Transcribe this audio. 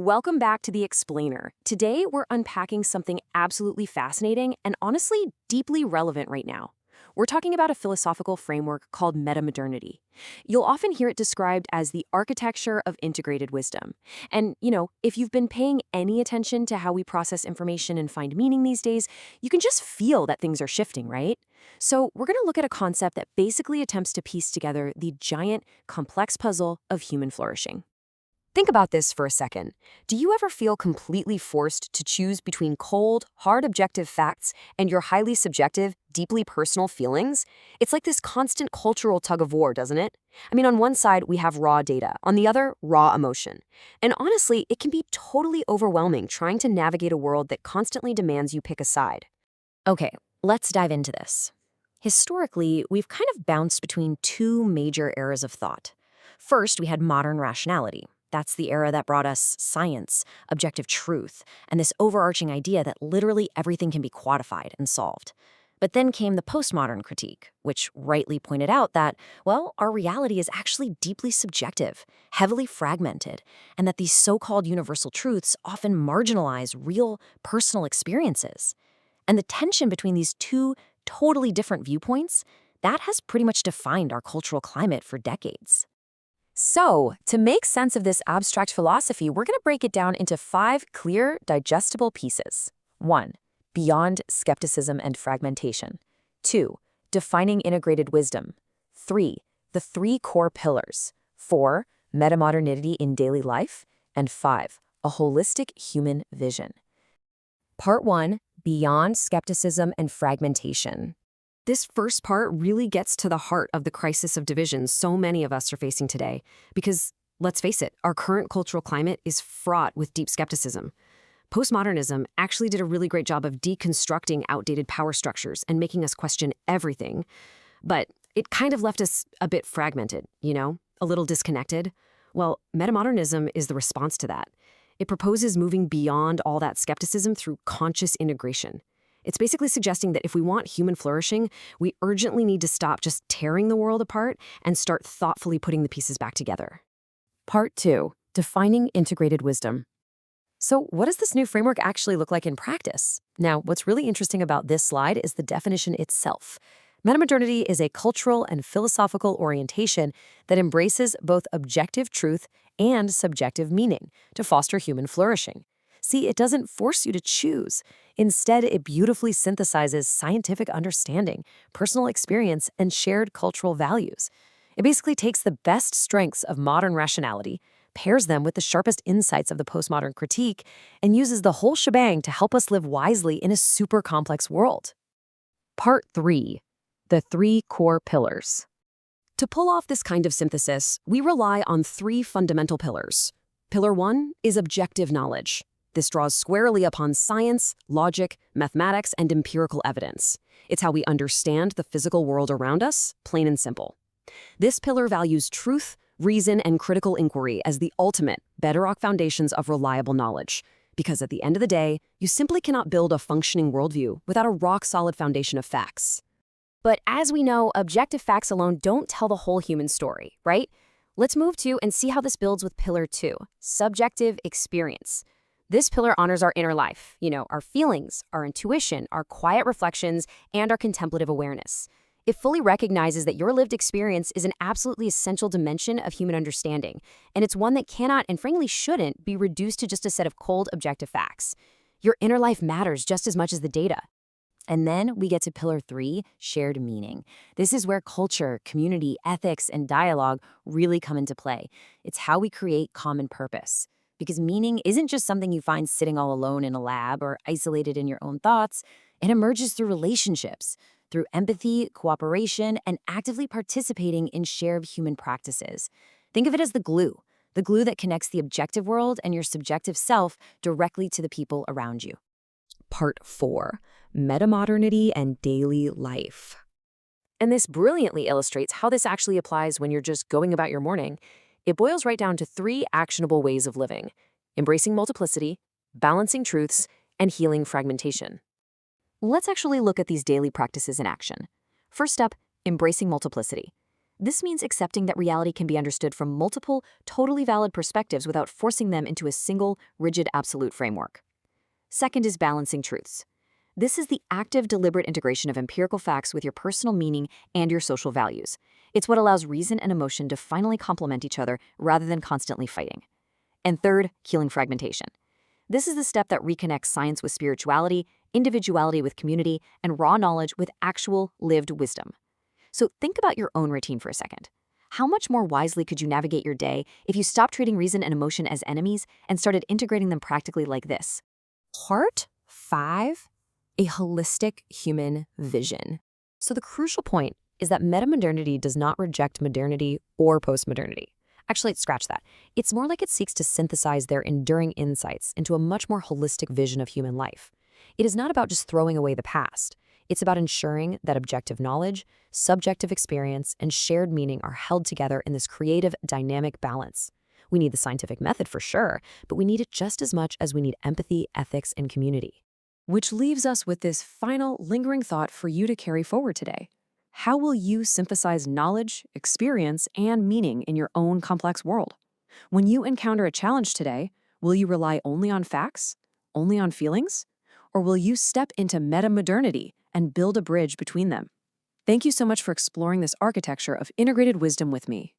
Welcome back to The Explainer. Today, we're unpacking something absolutely fascinating and honestly deeply relevant right now. We're talking about a philosophical framework called metamodernity. You'll often hear it described as the architecture of integrated wisdom. And, if you've been paying any attention to how we process information and find meaning these days, you can just feel that things are shifting, right? So, we're going to look at a concept that basically attempts to piece together the giant, complex puzzle of human flourishing. Think about this for a second. Do you ever feel completely forced to choose between cold, hard objective facts and your highly subjective, deeply personal feelings? It's like this constant cultural tug of war, doesn't it? I mean, on one side, we have raw data, on the other, raw emotion. And honestly, it can be totally overwhelming trying to navigate a world that constantly demands you pick a side. Okay, let's dive into this. Historically, we've kind of bounced between two major eras of thought. First, we had modern rationality. That's the era that brought us science, objective truth, and this overarching idea that literally everything can be quantified and solved. But then came the postmodern critique, which rightly pointed out that, well, our reality is actually deeply subjective, heavily fragmented, and that these so-called universal truths often marginalize real, personal experiences. And the tension between these two totally different viewpoints, that has pretty much defined our cultural climate for decades. So, to make sense of this abstract philosophy, we're going to break it down into 5 clear, digestible pieces. 1. Beyond skepticism and fragmentation. 2. Defining integrated wisdom. 3. The 3 core pillars. 4. Metamodernity in daily life. And 5. A holistic human vision. Part 1. Beyond skepticism and fragmentation. This first part really gets to the heart of the crisis of division so many of us are facing today. Because, let's face it, our current cultural climate is fraught with deep skepticism. Postmodernism actually did a really great job of deconstructing outdated power structures and making us question everything. But it kind of left us a bit fragmented, a little disconnected. Well, metamodernism is the response to that. It proposes moving beyond all that skepticism through conscious integration. It's basically suggesting that if we want human flourishing, we urgently need to stop just tearing the world apart and start thoughtfully putting the pieces back together. Part 2. Defining integrated wisdom. So what does this new framework actually look like in practice? Now, what's really interesting about this slide is the definition itself. Metamodernity is a cultural and philosophical orientation that embraces both objective truth and subjective meaning to foster human flourishing. See, it doesn't force you to choose. Instead, it beautifully synthesizes scientific understanding, personal experience, and shared cultural values. It basically takes the best strengths of modern rationality, pairs them with the sharpest insights of the postmodern critique, and uses the whole shebang to help us live wisely in a super complex world. Part 3. The 3 core pillars. To pull off this kind of synthesis, we rely on 3 fundamental pillars. Pillar 1 is objective knowledge. This draws squarely upon science, logic, mathematics, and empirical evidence. It's how we understand the physical world around us, plain and simple. This pillar values truth, reason, and critical inquiry as the ultimate bedrock foundations of reliable knowledge. Because at the end of the day, you simply cannot build a functioning worldview without a rock-solid foundation of facts. But as we know, objective facts alone don't tell the whole human story, right? Let's move to and see how this builds with Pillar 2, subjective experience. This pillar honors our inner life, our feelings, our intuition, our quiet reflections, and our contemplative awareness. It fully recognizes that your lived experience is an absolutely essential dimension of human understanding, and it's one that cannot and frankly shouldn't be reduced to just a set of cold, objective facts. Your inner life matters just as much as the data. And then we get to Pillar 3, shared meaning. This is where culture, community, ethics, and dialogue really come into play. It's how we create common purpose. Because meaning isn't just something you find sitting all alone in a lab or isolated in your own thoughts. It emerges through relationships, through empathy, cooperation, and actively participating in shared human practices. Think of it as the glue that connects the objective world and your subjective self directly to the people around you. Part 4. Metamodernity and daily life. And this brilliantly illustrates how this actually applies when you're just going about your morning. It boils right down to 3 actionable ways of living: embracing multiplicity, balancing truths, and healing fragmentation. Let's actually look at these daily practices in action. First up, embracing multiplicity. This means accepting that reality can be understood from multiple, totally valid perspectives without forcing them into a single, rigid, absolute framework. Second is balancing truths. This is the active, deliberate integration of empirical facts with your personal meaning and your social values. It's what allows reason and emotion to finally complement each other rather than constantly fighting. And third, healing fragmentation. This is the step that reconnects science with spirituality, individuality with community, and raw knowledge with actual, lived wisdom. So think about your own routine for a second. How much more wisely could you navigate your day if you stopped treating reason and emotion as enemies and started integrating them practically like this? Part 5. A holistic human vision. So the crucial point is that metamodernity does not reject modernity or postmodernity. Actually, scratch that. It's more like it seeks to synthesize their enduring insights into a much more holistic vision of human life. It is not about just throwing away the past. It's about ensuring that objective knowledge, subjective experience, and shared meaning are held together in this creative, dynamic balance. We need the scientific method for sure, but we need it just as much as we need empathy, ethics, and community. Which leaves us with this final, lingering thought for you to carry forward today. How will you synthesize knowledge, experience, and meaning in your own complex world? When you encounter a challenge today, will you rely only on facts, only on feelings? Or will you step into metamodernity and build a bridge between them? Thank you so much for exploring this architecture of integrated wisdom with me.